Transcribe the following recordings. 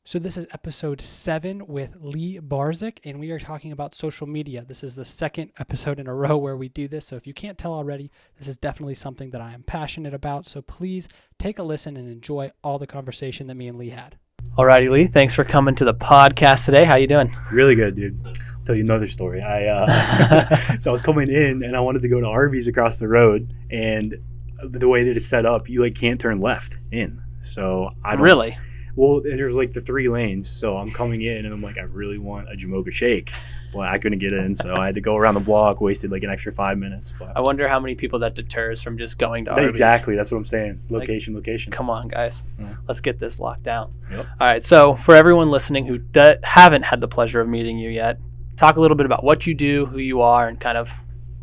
So this is episode 7 with Lee Barczyk, and we are talking about social media. This is the second episode in a row where we do this. So if you can't tell already, this is definitely something that I am passionate about. So please take a listen and enjoy all the conversation that me and Lee had. Alrighty, Lee. Thanks for coming to the podcast today. How you doing? Really good, dude. I'll tell you another story. So I was coming in and I wanted to go to Arby's across the road, and the way that it's set up, you can't turn left in. So I don't Really? Well, there's the 3 lanes, so I'm coming in and I'm I really want a Jamocha shake. Well, I couldn't get in, so I had to go around the block, wasted an extra 5 minutes. But I wonder how many people that deters from just going to Arby's. Exactly, that's what I'm saying. Location. Come on, guys. Yeah. Let's get this locked down. Yep. All right, so for everyone listening who haven't had the pleasure of meeting you yet, talk a little bit about what you do, who you are, and kind of...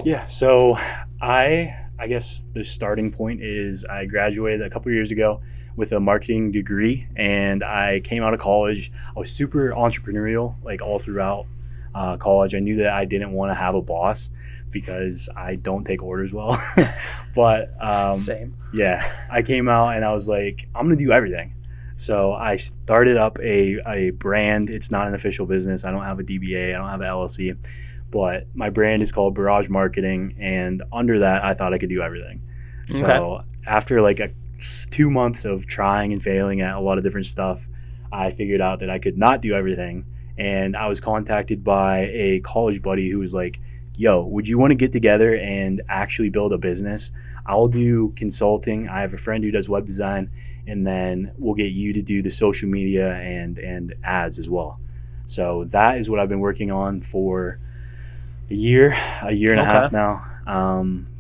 Yeah, so I guess the starting point is I graduated a couple years ago with a marketing degree, and I came out of college. I was super entrepreneurial all throughout college. I knew that I didn't want to have a boss because I don't take orders well. But same. Yeah, I came out and I was like, I'm gonna do everything. So I started up a brand. It's not an official business. I don't have a DBA. I don't have an LLC, but my brand is called Barrage Marketing, and under that I thought I could do everything. So after 2 months of trying and failing at a lot of different stuff, I figured out that I could not do everything. And I was contacted by a college buddy who was like, yo, would you want to get together and actually build a business? I'll do consulting. I have a friend who does web design, and then we'll get you to do the social media and ads as well. So that is what I've been working on for a year and a half now.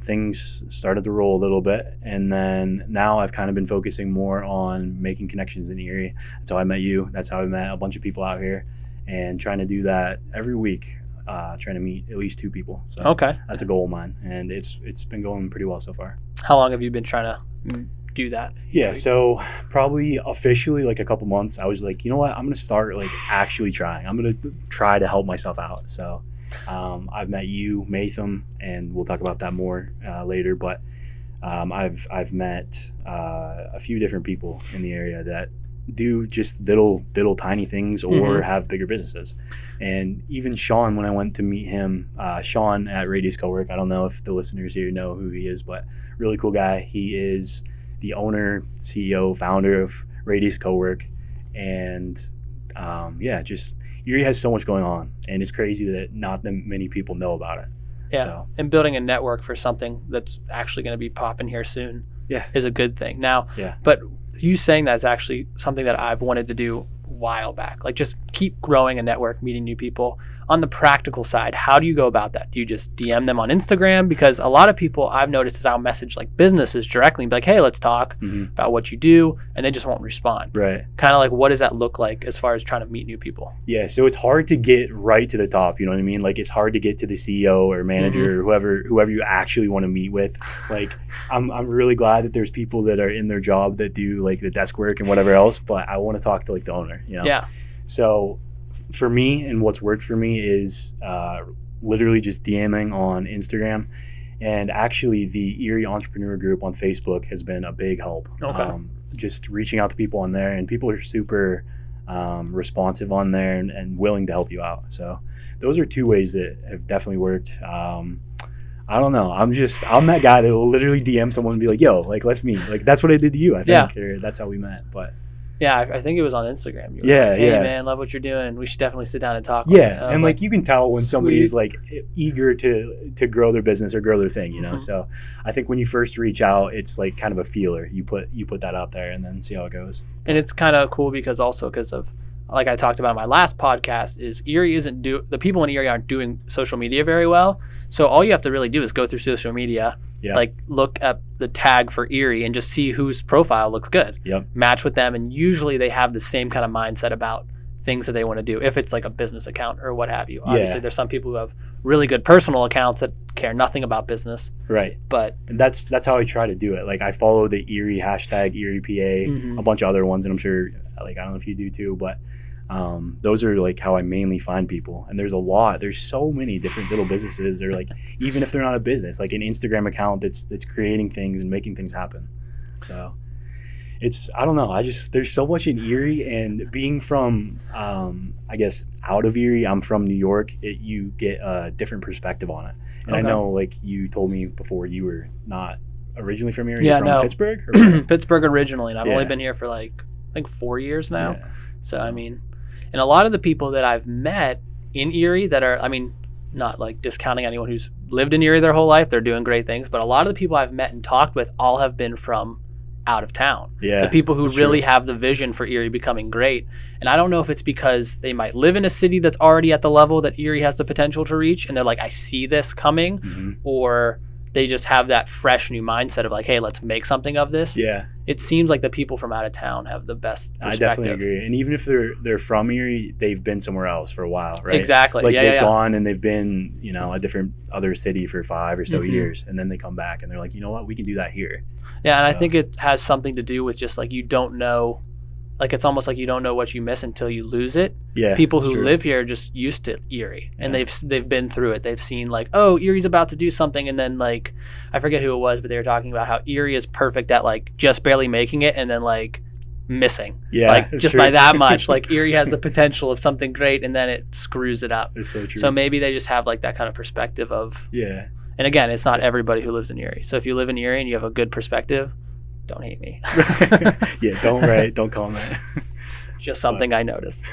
Things started to roll a little bit, and then now I've kind of been focusing more on making connections in the area. That's how I met you. That's how I met a bunch of people out here, and trying to do that every week, trying to meet at least 2 people. So that's a goal of mine, and it's been going pretty well so far. How long have you been trying to do that? Yeah, so probably officially a couple months. I was like, you know what, I'm gonna start actually trying. I'm gonna try to help myself out. So I've met you, Matham, and we'll talk about that more later. But I've met a few different people in the area that do just little tiny things or have bigger businesses. And even Sean, when I went to meet him, Sean at Radius Cowork, I don't know if the listeners here know who he is, but really cool guy. He is the owner, CEO, founder of Radius Cowork, and just Erie has so much going on, and it's crazy that not that many people know about it. Yeah, so. And building a network for something that's actually going to be popping here soon is a good thing. Now, but you saying that is actually something that I've wanted to do a while back. Just keep growing a network, meeting new people. On the practical side, how do you go about that? Do you just DM them on Instagram? Because a lot of people I've noticed is I'll message businesses directly and be like, hey, let's talk about what you do, and they just won't respond. Right. Kind of what does that look like as far as trying to meet new people? Yeah, so it's hard to get right to the top, you know what I mean? It's hard to get to the CEO or manager or whoever you actually want to meet with. I'm really glad that there's people that are in their job that do the desk work and whatever else, but I want to talk to the owner, you know? Yeah. So for me, and what's worked for me is literally just DMing on Instagram, and actually the Erie Entrepreneur Group on Facebook has been a big help. Just reaching out to people on there, and people are super responsive on there and willing to help you out. So those are 2 ways that have definitely worked. I don't know. I'm that guy that will literally DM someone and be like, yo, let's meet. That's what I did to you, I think. Or that's how we met. But yeah, I think it was on Instagram. You were hey, man, love what you're doing. We should definitely sit down and talk. Yeah, and you can tell when somebody is eager to grow their business or grow their thing, you know. So I think when you first reach out, it's kind of a feeler. You put that out there and then see how it goes. And it's kind of cool because of like I talked about in my last podcast, is Erie the people in Erie aren't doing social media very well. So all you have to really do is go through social media, look at the tag for Erie and just see whose profile looks good. Yep. Match with them, and usually they have the same kind of mindset about things that they want to do. If it's a business account or what have you. Obviously, there's some people who have really good personal accounts that care nothing about business. Right. But and that's how I try to do it. I follow the Erie hashtag EriePA, a bunch of other ones, and I'm sure I don't know if you do too, but those are how I mainly find people. And there's so many different little businesses, or even if they're not a business, an Instagram account that's creating things and making things happen. So I don't know. There's so much in Erie, and being from, I guess, out of Erie, I'm from New York, you get a different perspective on it. And I know, like, you told me before, you were not originally from Erie. Yeah, from Pittsburgh? Or Pittsburgh originally, and I've only been here for, like, I think 4 years now. Yeah. So, I mean, and a lot of the people that I've met in Erie that are, I mean, not, like, discounting anyone who's lived in Erie their whole life, they're doing great things, but a lot of the people I've met and talked with all have been from out of town. Yeah, the people who really have the vision for Erie becoming great. And I don't know if it's because they might live in a city that's already at the level that Erie has the potential to reach, and they're like, I see this coming, or they just have that fresh new mindset of like, hey, let's make something of this. Yeah. It seems like the people from out of town have the best perspective. I definitely agree. And even if they're from Erie, they've been somewhere else for a while, right? Exactly. Like they've gone and they've been, you know, a different other city for 5 or so years, and then they come back and they're like, you know what, we can do that here. Yeah, and I think it has something to do with just like you don't know, like it's almost like you don't know what you miss until you lose it. Yeah, people who live here are just used to Erie, and they've been through it. They've seen like, oh, Erie's about to do something, and then like I forget who it was, but they were talking about how Erie is perfect at like just barely making it, and then like missing. Yeah, like just by that much. Like Erie has the potential of something great, and then it screws it up. It's so true. So maybe they just have like that kind of perspective of And again, it's not everybody who lives in Erie. So if you live in Erie and you have a good perspective, don't hate me. Yeah, don't comment. Just something I noticed.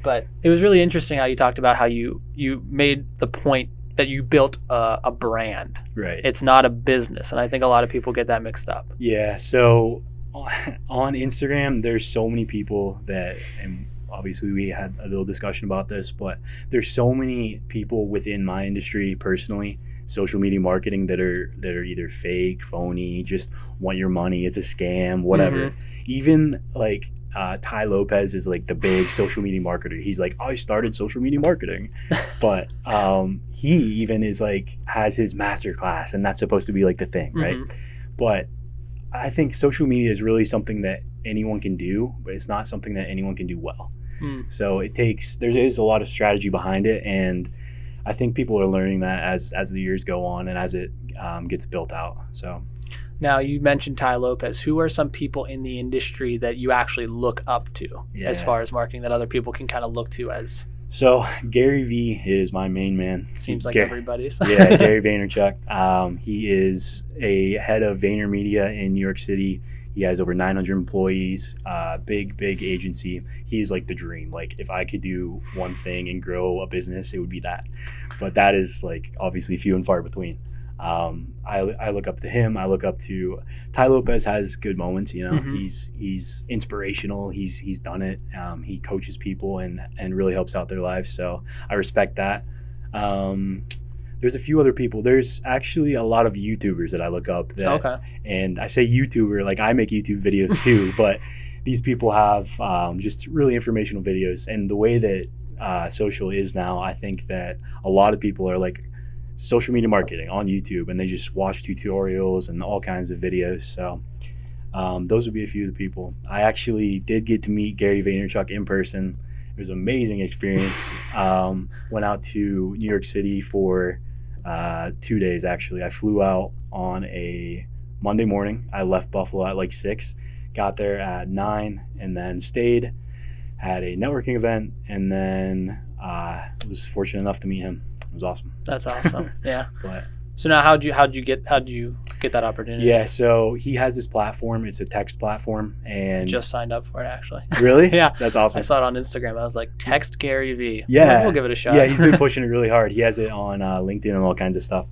But it was really interesting how you talked about how you made the point that you built a brand. Right. It's not a business. And I think a lot of people get that mixed up. Yeah. So on Instagram, there's so many people that, and obviously we had a little discussion about this, but there's so many people within my industry personally, social media marketing, that are either fake, phony, just want your money, it's a scam, whatever. Even like Ty Lopez is like the big social media marketer. He's like, I started social media marketing. But he even is like, has his master class, and that's supposed to be like the thing, right? But I think social media is really something that anyone can do, but it's not something that anyone can do well. So there is a lot of strategy behind it, and I think people are learning that as the years go on and as it gets built out. So now you mentioned Ty Lopez. Who are some people in the industry that you actually look up to as far as marketing that other people can kind of look to as? So Gary V is my main man. Seems like everybody's. Yeah, Gary Vaynerchuk. He is a head of VaynerMedia in New York City. He has over 900 employees, big agency. He's like the dream. Like if I could do one thing and grow a business, it would be that. But that is like obviously few and far between. I look up to him. I look up to Ty Lopez. Has good moments, you know. He's inspirational. He's done it. He coaches people and really helps out their lives. So I respect that. There's a few other people. There's actually a lot of YouTubers that I look up. And I say YouTuber, like I make YouTube videos too, but these people have just really informational videos. And the way that social is now, I think that a lot of people are like social media marketing on YouTube, and they just watch tutorials and all kinds of videos. So those would be a few of the people. I actually did get to meet Gary Vaynerchuk in person. It was an amazing experience. Went out to New York City for 2 days, actually. I flew out on a Monday morning. I left Buffalo at like 6, got there at 9, and then stayed, had a networking event, and then was fortunate enough to meet him. It was awesome. That's awesome. Yeah. So now how'd you get that opportunity? Yeah, so he has this platform. It's a text platform, and just signed up for it actually. Really? Yeah. That's awesome. I saw it on Instagram. I was like, text Gary V. Yeah. We'll give it a shot. Yeah, he's been pushing it really hard. He has it on LinkedIn and all kinds of stuff.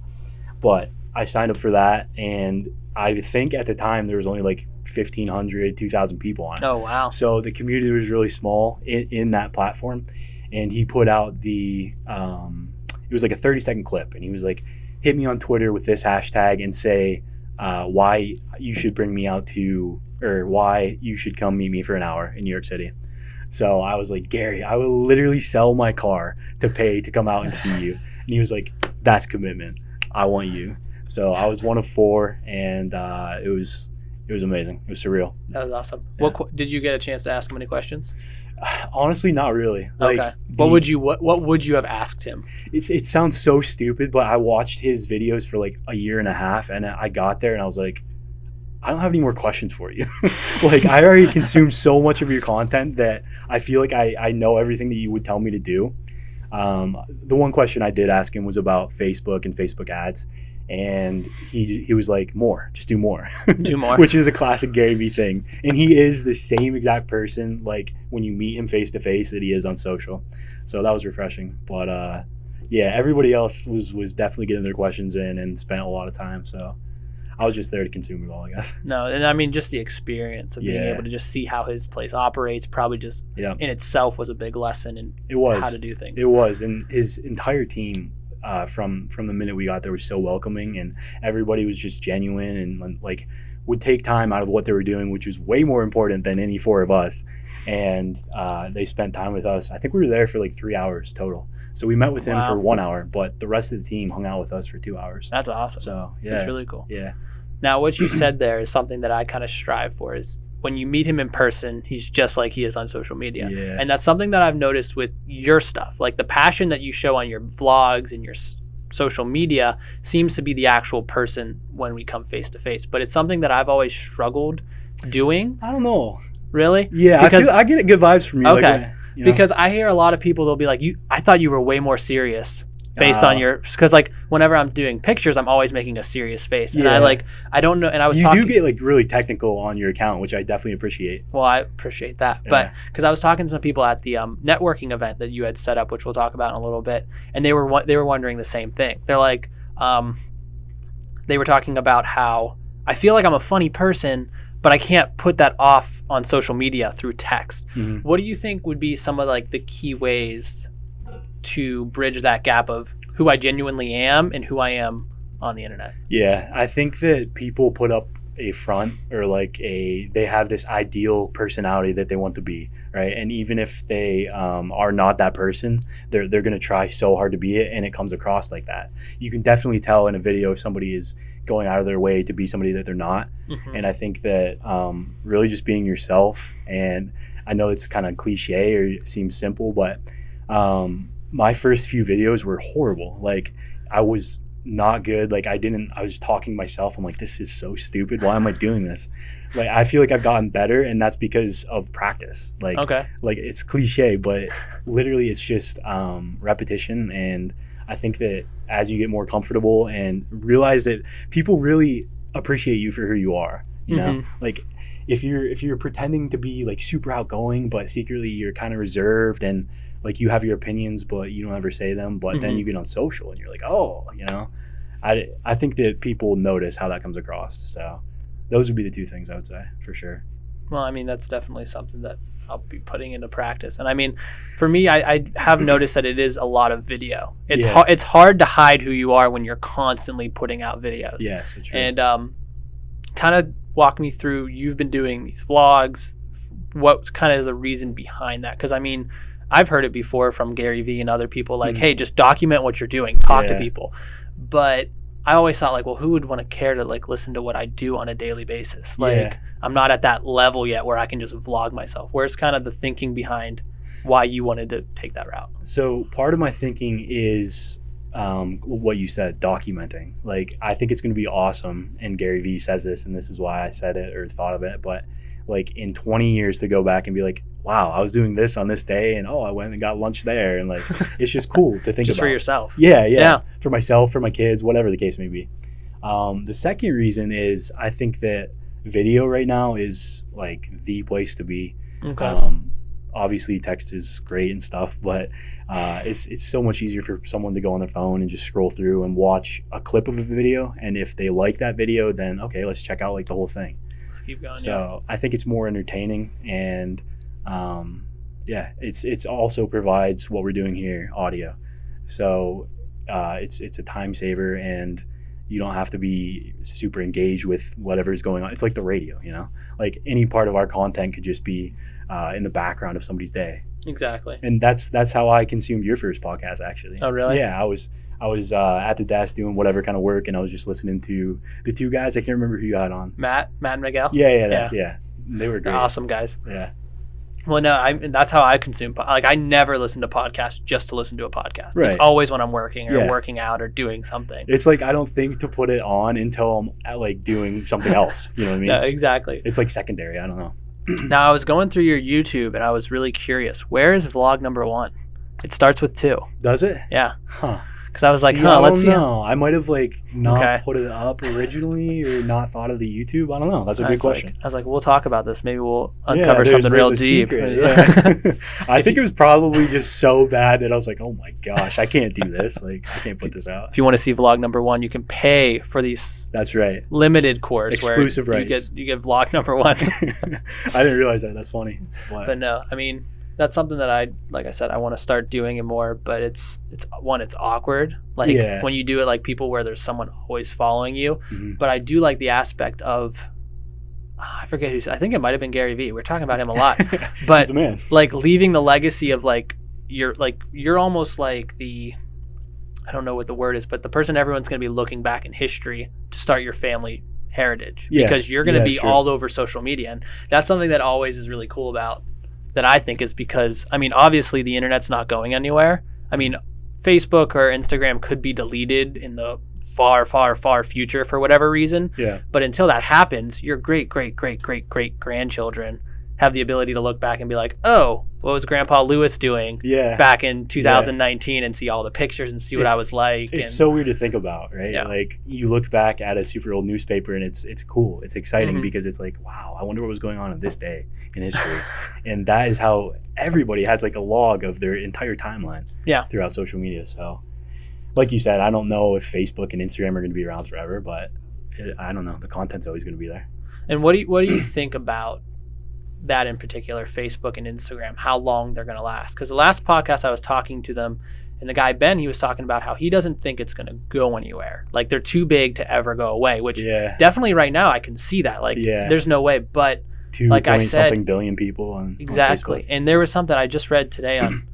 But I signed up for that, and I think at the time there was only like 1,500, 2,000 people on it. Oh, wow. So the community was really small in that platform, and he put out it was like a 30-second clip, and he was like, hit me on Twitter with this hashtag and say why you should bring me out to, or why you should come meet me for an hour in New York City. So I was like, Gary, I will literally sell my car to pay to come out and see you. And he was like, that's commitment. I want you. So I was one of 4, and it was amazing. It was surreal. That was awesome. Yeah. Did you get a chance to ask him any questions? Honestly, not really. Like, okay. What would you have asked him? It sounds so stupid, but I watched his videos for like a year and a half, and I got there and I was like, I don't have any more questions for you. Like, I already consumed so much of your content that I feel like I know everything that you would tell me to do. The one question I did ask him was about Facebook and Facebook ads. And he was like, just do more. Do more. Which is a classic Gary Vee thing. And he is the same exact person, like, when you meet him face to face, that he is on social. So that was refreshing. But yeah, everybody else was definitely getting their questions in and spent a lot of time. So I was just there to consume it all, I guess. No, and I mean, just the experience of being able to just see how his place operates probably just in itself was a big lesson in how to do things. It was. And his entire team, from the minute we got there, was so welcoming, and everybody was just genuine and like would take time out of what they were doing, which was way more important than any four of us. And they spent time with us. I think we were there for like 3 hours total. So we met with him for 1 hour, but the rest of the team hung out with us for 2 hours. That's awesome. So yeah, that's really cool. Yeah. Now, what you said there is something that I kind of strive for, is when you meet him in person, he's just like he is on social media. Yeah. And that's something that I've noticed with your stuff. Like, the passion that you show on your vlogs and your social media seems to be the actual person when we come face to face. But it's something that I've always struggled doing. I don't know. Really? Yeah, I get good vibes from you. Okay. Like, you know? Because I hear a lot of people, they'll be like, I thought you were way more serious based on your, because like whenever I'm doing pictures, I'm always making a serious face. And I don't know. And I was You do get like really technical on your account, which I definitely appreciate. Well, I appreciate that. Yeah. But because I was talking to some people at the networking event that you had set up, which we'll talk about in a little bit. And they were wondering the same thing. They're like, they were talking about how I feel like I'm a funny person, but I can't put that off on social media through text. Mm-hmm. What do you think would be some of like the key ways to bridge that gap of who I genuinely am and who I am on the internet? Yeah, I think that people put up a front, or like they have this ideal personality that they want to be, right? And even if they are not that person, they're going to try so hard to be it, and it comes across like that. You can definitely tell in a video if somebody is going out of their way to be somebody that they're not. Mm-hmm. And I think that really just being yourself, and I know it's kind of cliche or it seems simple, but my first few videos were horrible. Like, I was not good. Like, I was talking to myself. I'm like, this is so stupid. Why am I doing this? Like, I feel like I've gotten better, and that's because of practice. Like, like it's cliche, but literally it's just repetition. And I think that as you get more comfortable and realize that people really appreciate you for who you are, you know, like if you're pretending to be like super outgoing, but secretly you're kind of reserved, and like you have your opinions, but you don't ever say them, but then you get on social and you're like, oh, you know, I think that people notice how that comes across. So those would be the two things I would say for sure. Well, I mean, that's definitely something that I'll be putting into practice. And I mean, for me, I have noticed that it is a lot of video. It's hard to hide who you are when you're constantly putting out videos. Yes, for sure. And kind of walk me through, you've been doing these vlogs. What kind of is the reason behind that? Because I mean, I've heard it before from Gary Vee and other people, like, hey, just document what you're doing, talk to people. But I always thought, like, well, who would want to care to like listen to what I do on a daily basis? Like, I'm not at that level yet where I can just vlog myself. Where's kind of the thinking behind why you wanted to take that route? So part of my thinking is what you said, documenting. Like, I think it's going to be awesome, and Gary Vee says this, and this is why I said it or thought of it, but like in 20 years to go back and be like, wow, I was doing this on this day, and I went and got lunch there, and like it's just cool to think just about. For yourself. Yeah, for myself, for my kids, whatever the case may be. The second reason is I think that video right now is like the place to be. Obviously text is great and stuff, but it's so much easier for someone to go on their phone and just scroll through and watch a clip of a video, and if they like that video, then okay, let's check out like the whole thing. Let's keep going. So I think it's more entertaining, and it's also provides what we're doing here, audio. So it's a time saver, and you don't have to be super engaged with whatever's going on. It's like the radio, you know, like any part of our content could just be in the background of somebody's day. Exactly. And that's how I consumed your first podcast, actually. Oh, really? Yeah, I was at the desk doing whatever kind of work, and I was just listening to the two guys. I can't remember who you had on. Matt and Miguel. Yeah. They were great. They're awesome guys. Yeah. Well, no, that's how I consume. Like, I never listen to podcasts just to listen to a podcast. Right. It's always when I'm working or working out or doing something. It's like I don't think to put it on until I'm like doing something else. You know what I mean? No, exactly. It's like secondary. I don't know. Now, I was going through your YouTube and I was really curious. Where is vlog number 1? It starts with 2. Does it? Yeah. Huh. Because I was like, let's see. No, I might have like not put it up originally or not thought of the YouTube. I don't know. That's a good question. I was like, we'll talk about this. Maybe we'll uncover something real deep. Yeah. I think it was probably just so bad that I was like, oh my gosh, I can't do this. Like, I can't put this out. If you want to see vlog number 1, you can pay for these. That's right. Limited course. Exclusive where rights. You get vlog number 1. I didn't realize that. That's funny. But no, I mean, that's something that like I said, I want to start doing it more, but it's awkward. Like when you do it, like people where there's someone always following you. Mm-hmm. But I do like the aspect of, I forget I think it might've been Gary Vee. We're talking about him a lot, but the man. Like leaving the legacy of like, you're almost like I don't know what the word is, but the person everyone's going to be looking back in history to start your family heritage because you're going to be all over social media. And that's something that always is really cool about that I think is because, I mean, obviously the internet's not going anywhere. I mean, Facebook or Instagram could be deleted in the far, far, far future for whatever reason. Yeah. But until that happens, your great, great, great, great, great grandchildren have the ability to look back and be like, oh, what was Grandpa Lewis doing back in 2019 and see all the pictures and see what I was like. It's so weird to think about, right? Yeah. Like you look back at a super old newspaper and it's cool. It's exciting because it's like, wow, I wonder what was going on this day in history. And that is how everybody has like a log of their entire timeline throughout social media. So like you said, I don't know if Facebook and Instagram are going to be around forever, but I don't know. The content's always going to be there. And what do you think about that in particular, Facebook and Instagram, how long they're going to last? Because the last podcast I was talking to them, and the guy Ben, he was talking about how he doesn't think it's going to go anywhere. Like they're too big to ever go away, which definitely right now I can see that. Like there's no way. But like I said, something billion people on exactly. And there was something I just read today on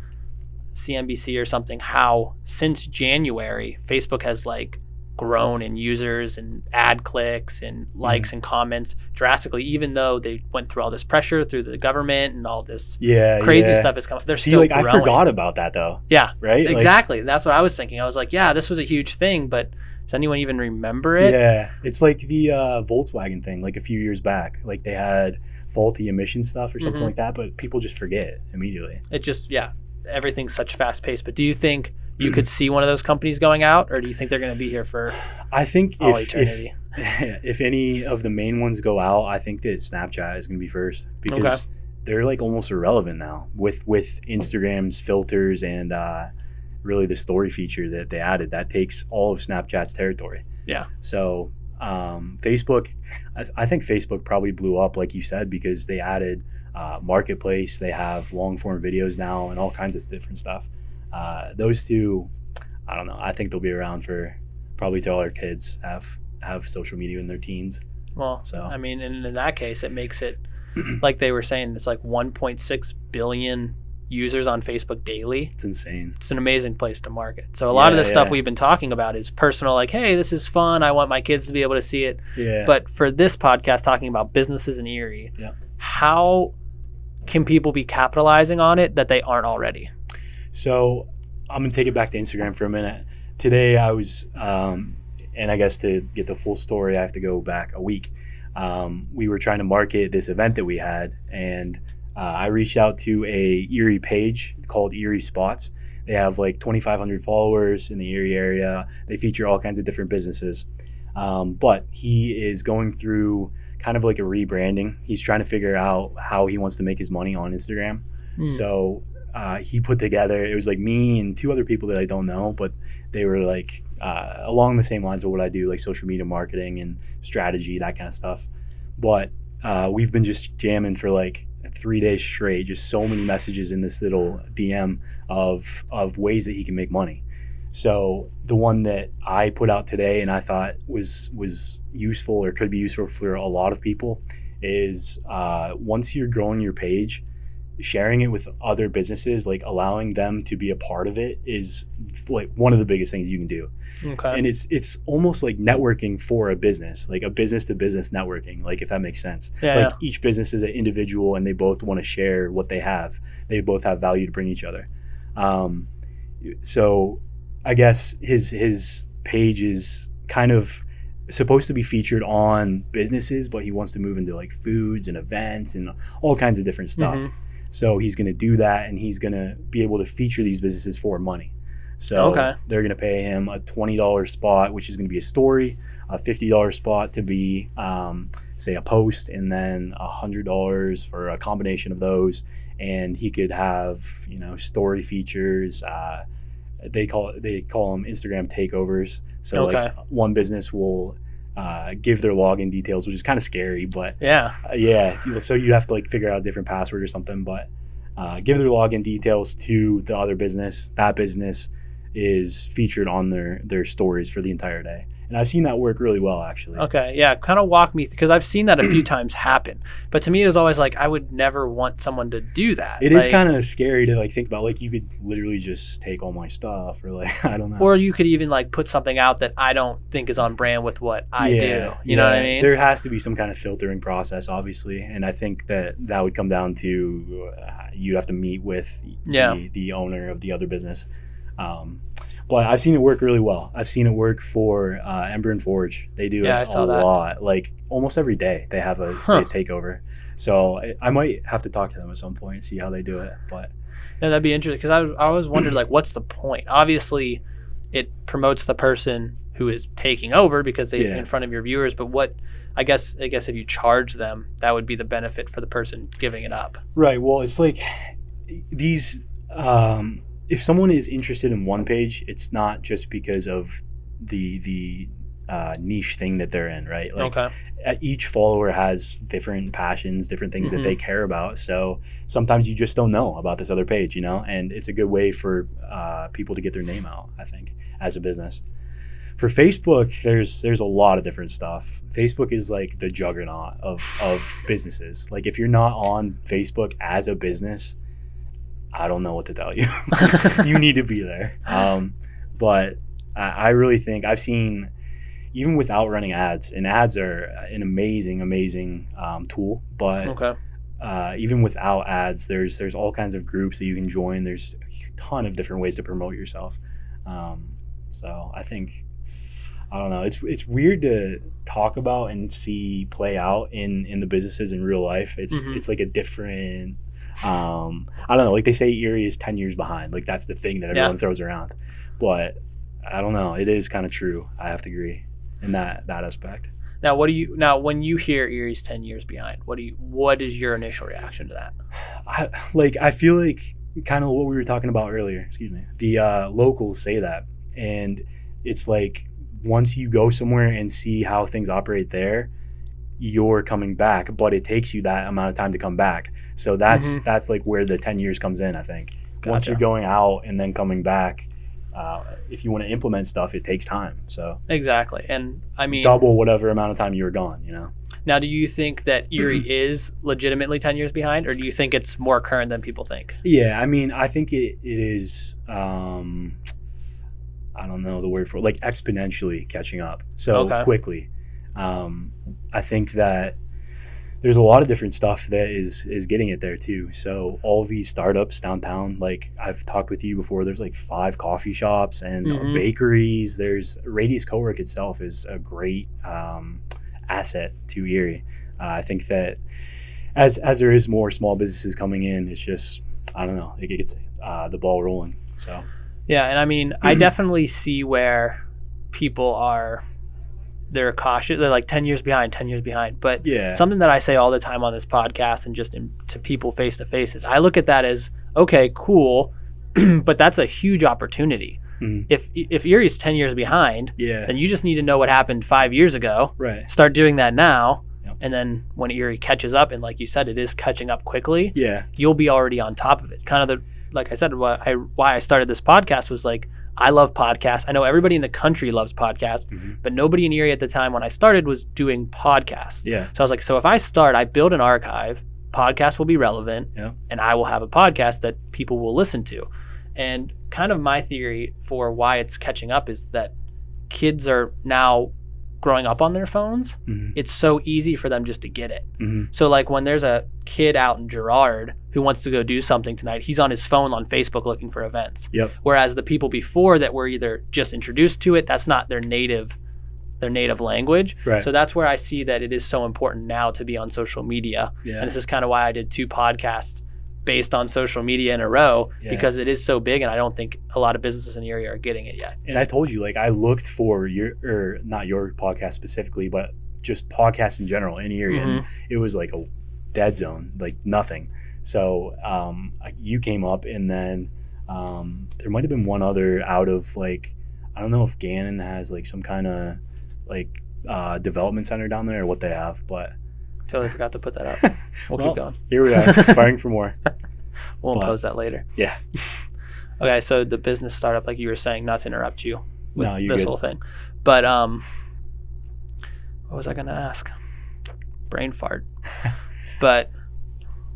CNBC or something, how since January, Facebook has like grown in users and ad clicks and likes and comments drastically, even though they went through all this pressure through the government and all this crazy stuff is coming. They're still growing. I forgot about that though. Yeah. Right? Exactly. That's what I was thinking. I was like, yeah, this was a huge thing, but does anyone even remember it? Yeah. It's like the Volkswagen thing, like a few years back. Like they had faulty emission stuff or something like that, but people just forget immediately. It just, everything's such fast pace. But do you think you could see one of those companies going out, or do you think they're going to be here for eternity? If any of the main ones go out, I think that Snapchat is going to be first because they're like almost irrelevant now with Instagram's filters and really the story feature that they added. That takes all of Snapchat's territory. Yeah. So Facebook, I think Facebook probably blew up, like you said, because they added Marketplace. They have long form videos now and all kinds of different stuff. Those two, I don't know. I think they'll be around for probably till our kids have social media in their teens. Well, so I mean, in that case, it makes it like they were saying, it's like 1.6 billion users on Facebook daily. It's insane. It's an amazing place to market. So a lot of the stuff we've been talking about is personal, like, hey, this is fun. I want my kids to be able to see it. Yeah. But for this podcast, talking about businesses in Erie, how can people be capitalizing on it that they aren't already? So I'm going to take it back to Instagram for a minute. Today I was, and I guess to get the full story, I have to go back a week. We were trying to market this event that we had, and I reached out to a Erie page called Erie Spots. They have like 2,500 followers in the Erie area. They feature all kinds of different businesses. But he is going through kind of like a rebranding. He's trying to figure out how he wants to make his money on Instagram. So he put together, it was like me and 2 other people that I don't know, but they were like along the same lines of what I do, like social media marketing and strategy, that kind of stuff. But we've been just jamming for like 3 days straight, just so many messages in this little DM of ways that he can make money. So the one that I put out today and I thought was useful or could be useful for a lot of people is once you're growing your page, sharing it with other businesses, like allowing them to be a part of it, is like one of the biggest things you can do. Okay. And it's almost like networking for a business, like a business to business networking, like if that makes sense. Yeah, like each business is an individual and they both want to share what they have. They both have value to bring each other. So I guess his page is kind of supposed to be featured on businesses, but he wants to move into like foods and events and all kinds of different stuff. Mm-hmm. So he's going to do that, and he's going to be able to feature these businesses for money. So they're going to pay him a $20 spot, which is going to be a story, a $50 spot to be, say, a post, and then $100 for a combination of those. And he could have, story features. They call them Instagram takeovers. So like one business will give their login details, which is kind of scary, but so you have to like figure out a different password or something, but give their login details to the other business. That business is featured on their stories for the entire day. And I've seen that work really well, actually. Okay, yeah, kind of walk me, because I've seen that a few times happen. But to me, it was always like, I would never want someone to do that. It is kind of scary to like think about, like you could literally just take all my stuff, or like, I don't know. Or you could even like put something out that I don't think is on brand with what I do. You know what I mean? There has to be some kind of filtering process, obviously. And I think that would come down to you'd have to meet with the owner of the other business. But I've seen it work really well. I've seen it work for Ember and Forge. They do it a lot. Like almost every day they have a takeover. So I might have to talk to them at some point and see how they do it. But that'd be interesting, because I always wondered, like, what's the point? Obviously, it promotes the person who is taking over because they're in front of your viewers. But what, I guess if you charge them, that would be the benefit for the person giving it up. Right. Well, it's like these. If someone is interested in one page, it's not just because of the niche thing that they're in, right? Like each follower has different passions, different things that they care about. So sometimes you just don't know about this other page, and it's a good way for people to get their name out, I think, as a business. For Facebook, there's a lot of different stuff. Facebook is like the juggernaut of businesses. Like if you're not on Facebook as a business, I don't know what to tell you. You need to be there. But I really think I've seen, even without running ads, and ads are an amazing tool. But even without ads, there's all kinds of groups that you can join. There's a ton of different ways to promote yourself. So I think, I don't know. It's weird to talk about and see play out in the businesses in real life. It's like a different. I don't know, like they say Erie is 10 years behind, like that's the thing that everyone throws around, but I don't know, it is kind of true. I have to agree in that aspect. Now when you hear Erie's 10 years behind, what is your initial reaction to that? I feel like kind of what we were talking about earlier, the locals say that, and it's like once you go somewhere and see how things operate there, you're coming back, but it takes you that amount of time to come back. So that's like where the 10 years comes in, I think. Gotcha. Once you're going out and then coming back, if you want to implement stuff, it takes time. So exactly. And I mean, double whatever amount of time you were gone, Now, do you think that Erie is legitimately 10 years behind, or do you think it's more current than people think? Yeah, I mean, I think it is, I don't know the word for it, like exponentially catching up so quickly. I think that there's a lot of different stuff that is getting it there too. So all of these startups downtown, like I've talked with you before, there's like 5 coffee shops and bakeries. There's Radius Cowork itself is a great asset to Erie. I think that as there is more small businesses coming in, it's just, I don't know, it gets the ball rolling. So yeah, and I mean, I definitely see where people they're cautious. They're like 10 years behind. But something that I say all the time on this podcast and just to people face to face is I look at that as, okay, cool, but that's a huge opportunity. If Erie's 10 years behind, then you just need to know what happened 5 years ago. Right. Start doing that now. Yep. And then when Erie catches up, and like you said, it is catching up quickly. Yeah. You'll be already on top of it. Kind of like I said, why I started this podcast was like, I love podcasts. I know everybody in the country loves podcasts, but nobody in Erie at the time when I started was doing podcasts. Yeah. So I was like, so if I build an archive, podcast will be relevant, and I will have a podcast that people will listen to. And kind of my theory for why it's catching up is that kids are now growing up on their phones. It's so easy for them just to get it. So like when there's a kid out in Girard who wants to go do something tonight, he's on his phone on Facebook looking for events. Whereas the people before that were either just introduced to it, that's not their native language. So that's where I see that it is so important now to be on social media. And this is kind of why I did 2 podcasts based on social media in a row, because it is so big, and I don't think a lot of businesses in the area are getting it yet. And I told you, like, I looked for not your podcast specifically, but just podcasts in general in Erie, and it was like a dead zone, like nothing. So you came up, and then there might have been one other out of, like, I don't know if Gannon has like some kind of like development center down there or what they have, but totally forgot to put that up. We'll keep going. Here we are, aspiring for more. We'll impose that later. Yeah. Okay, so the business startup, like you were saying, not to interrupt you with this good. whole thing, but what was I going to ask? Brain fart. But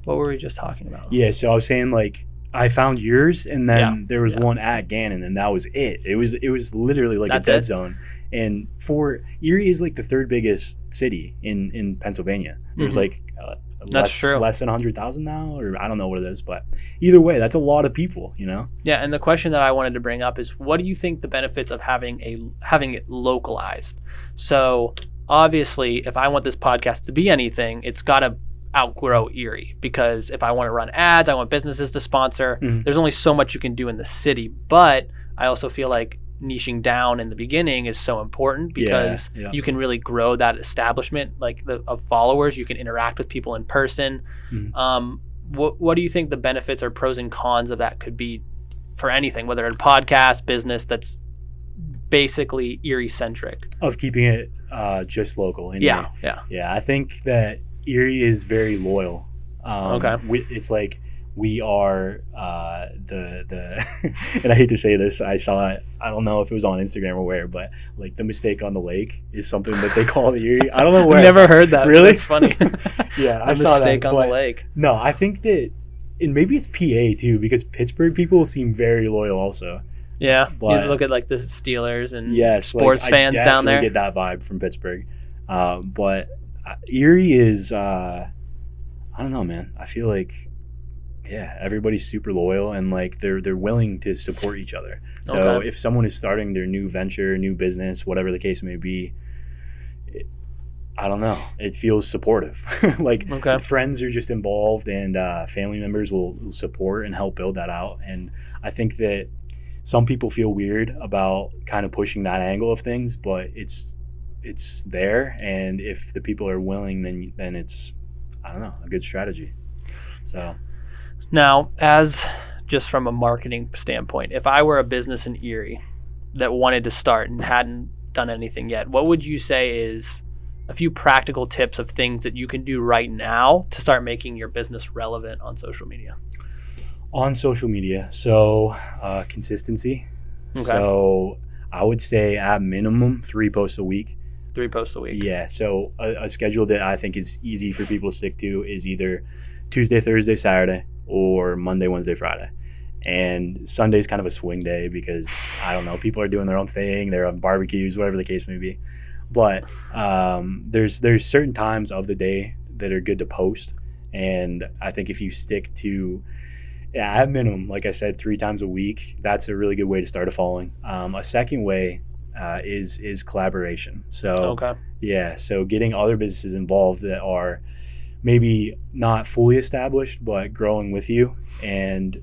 what were we just talking about? Yeah, so I was saying, like, I found yours, and then there was one at Gannon, and that was it. It was literally like a dead zone. And for Erie is like the 3rd biggest city in Pennsylvania. There's like less than 100,000 now, or I don't know what it is, but either way, that's a lot of people, you know? Yeah, and the question that I wanted to bring up is, what do you think the benefits of having it localized? So obviously, if I want this podcast to be anything, it's got to outgrow Erie, because if I want to run ads, I want businesses to sponsor, there's only so much you can do in the city. But I also feel like niching down in the beginning is so important, because you can really grow that establishment of followers. You can interact with people in person. What do you think the benefits or pros and cons of that could be for anything, whether in podcast, business that's basically Erie centric? Of keeping it just local. Yeah, I think that Erie is very loyal. It's like we are the and I hate to say this, I saw it, I don't know if it was on Instagram or where, but like the mistake on the lake is something that they call the Erie. I don't know where. I've never heard that. Really? It's funny. Yeah, I saw that. Mistake on the lake. No, I think that, and maybe it's PA too, because Pittsburgh people seem very loyal also. Yeah, but you look at like the Steelers and sports like, fans down there. I get that vibe from Pittsburgh. But Erie is, I don't know, man. I feel like, everybody's super loyal, and like they're willing to support each other. So if someone is starting their new venture, new business, whatever the case may be, I don't know, it feels supportive. Like friends are just involved, and family members will support and help build that out. And I think that some people feel weird about kind of pushing that angle of things, but it's there, and if the people are willing, then it's, I don't know, a good strategy. So now, as just from a marketing standpoint, if I were a business in Erie that wanted to start and hadn't done anything yet, what would you say is a few practical tips of things that you can do right now to start making your business relevant on social media? On social media, so consistency. So I would say at minimum 3 posts a week. 3 posts a week. Yeah, so a schedule that I think is easy for people to stick to is either Tuesday, Thursday, Saturday, or Monday, Wednesday, Friday. And Sunday's kind of a swing day because, I don't know, people are doing their own thing, they're on barbecues, whatever the case may be. But there's certain times of the day that are good to post. And I think if you stick to, at minimum, like I said, 3 times a week, that's a really good way to start a following. A second way is collaboration. So so getting other businesses involved that are maybe not fully established but growing with you. And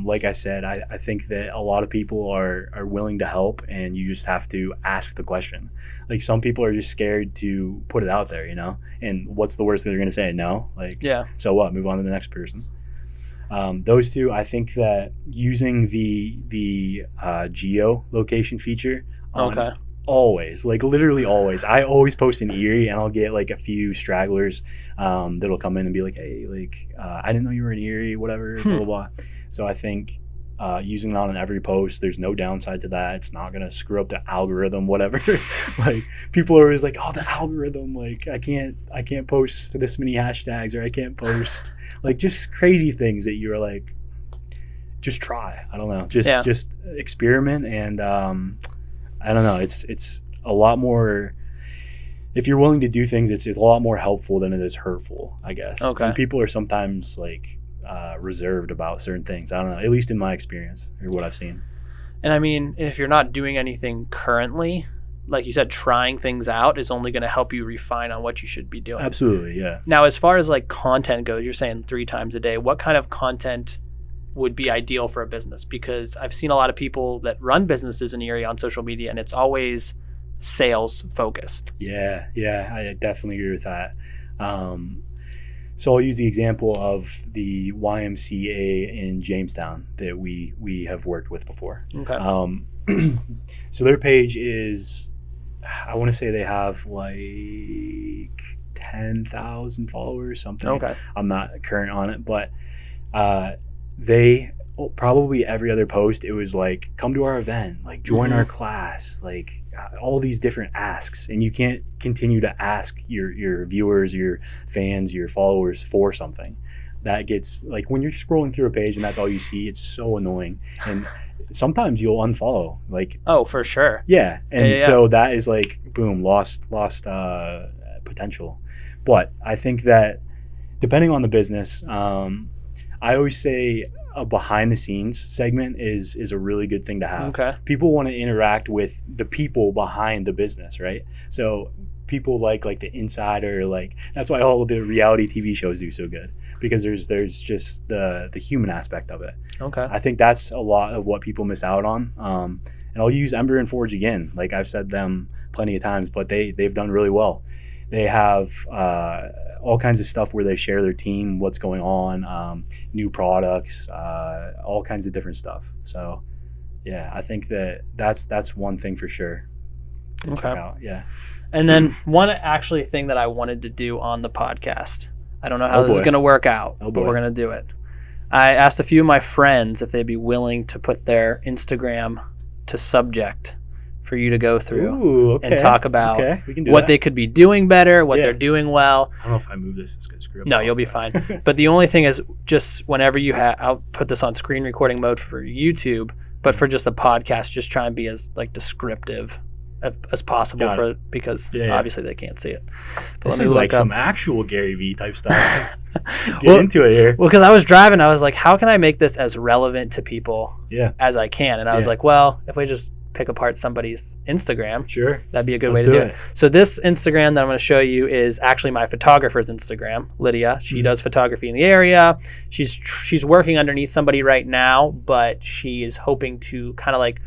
like I said, I think that a lot of people are willing to help, and you just have to ask the question. Like, some people are just scared to put it out there, you know, and what's the worst thing they're going to say? No. Like, so what? Move on to the next person. Those two, I think that using the geo location feature on always, like literally always, I always post in Erie, and I'll get like a few stragglers that'll come in and be like, hey, like I didn't know you were in Erie, whatever, blah blah blah. So I think using it on every post. There's no downside to that. It's not gonna screw up the algorithm, whatever. Like people are always like, oh, the algorithm, like I can't post this many hashtags, or I can't post like just crazy things that you're like, just try. I don't know, just experiment, and I don't know. It's a lot more. If you're willing to do things, it's a lot more helpful than it is hurtful, I guess. Okay. And people are sometimes like reserved about certain things. I don't know, at least in my experience or what I've seen. And I mean, if you're not doing anything currently, like you said, trying things out is only going to help you refine on what you should be doing. Absolutely, yeah. Now, as far as like content goes, you're saying 3 times a day. What kind of content would be ideal for a business? Because I've seen a lot of people that run businesses in the area on social media, and it's always sales focused. Yeah, I definitely agree with that. So I'll use the example of the YMCA in Jamestown that we have worked with before. Okay. So their page is, I want to say they have like 10,000 followers, something. Okay. I'm not current on it, but they probably every other post, it was like, come to our event, like join our class, like all these different asks. And you can't continue to ask your viewers, your fans, your followers for something. That gets, like, when you're scrolling through a page and that's all you see, it's so annoying. And sometimes you'll unfollow, like, oh, for sure. Yeah. And so that is like, boom, lost potential. But I think that depending on the business, I always say a behind the scenes segment is a really good thing to have. Okay. People want to interact with the people behind the business, right? So people like the insider, like that's why all of the reality TV shows do so good, because there's just the human aspect of it. Okay. I think that's a lot of what people miss out on. And I'll use Ember and Forge again. Like I've said them plenty of times, but they've done really well. They have all kinds of stuff where they share their team, what's going on, new products, all kinds of different stuff. So, yeah, I think that's one thing for sure to check out. Yeah. And then one actually thing that I wanted to do on the podcast. I don't know how this is going to work out, but we're going to do it. I asked a few of my friends if they'd be willing to put their Instagram to subject for you to go through and talk about what they could be doing better, what they're doing well. I don't know if I move this, it's going to screw up. No, you'll be fine. But the only thing is, just whenever you I'll put this on screen recording mode for YouTube, but for just the podcast, just try and be as like descriptive as possible because obviously they can't see it. But this is like some actual Gary Vee type stuff. Get into it here. Well, because I was driving, I was like, how can I make this as relevant to people as I can? And I was like, well, if we just pick apart somebody's Instagram, that'd be a good way to do it. So this Instagram that I'm going to show you is actually my photographer's Instagram, Lydia. She does photography in the area. She's working underneath somebody right now, but she is hoping to kind of like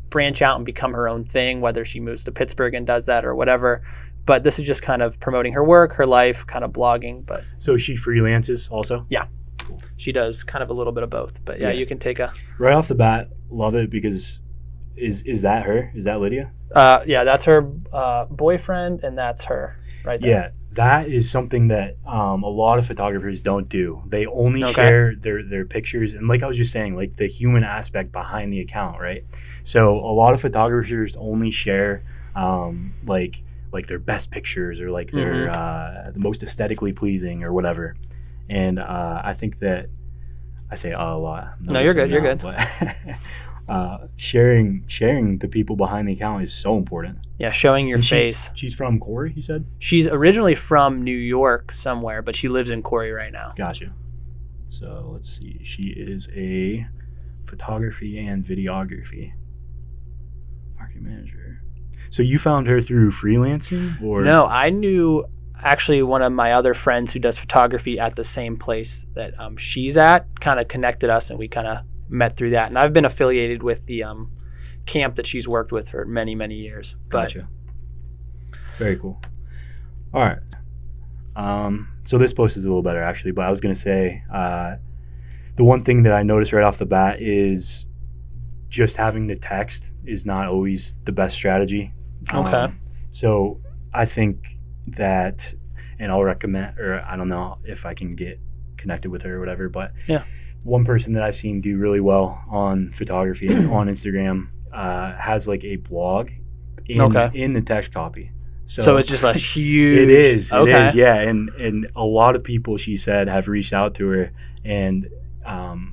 branch out and become her own thing, whether she moves to Pittsburgh and does that or whatever. But this is just kind of promoting her work, her life, kind of blogging. But so she freelances also? Yeah. Cool. She does kind of a little bit of both. But you can take a... Right off the bat, love it, because is that her? Is that Lydia? Yeah, that's her boyfriend, and that's her right there. Yeah, that is something that a lot of photographers don't do. They only share their pictures, and like I was just saying, like the human aspect behind the account, right? So a lot of photographers only share like their best pictures, or like their the most aesthetically pleasing or whatever. And I think that I say a lot. No, you're good. You're good. But sharing the people behind the account is so important. Yeah, showing your face. She's from Corey, you said? She's originally from New York somewhere, but she lives in Corey right now. Gotcha. So let's see. She is a photography and videography marketing manager. So you found her through freelancing, or? No, I knew actually one of my other friends who does photography at the same place that she's at, kind of connected us, and we kind of met through that. And I've been affiliated with the camp that she's worked with for many, many years. Gotcha. Very cool. All right. So this post is a little better actually, but I was going to say the one thing that I noticed right off the bat is just having the text is not always the best strategy. Okay. So I think that, and I'll recommend, or I don't know if I can get connected with her or whatever, but one person that I've seen do really well on photography on Instagram has like a blog in the text copy. So it's just a huge. It is. Okay. It is. Yeah. And a lot of people, she said, have reached out to her, and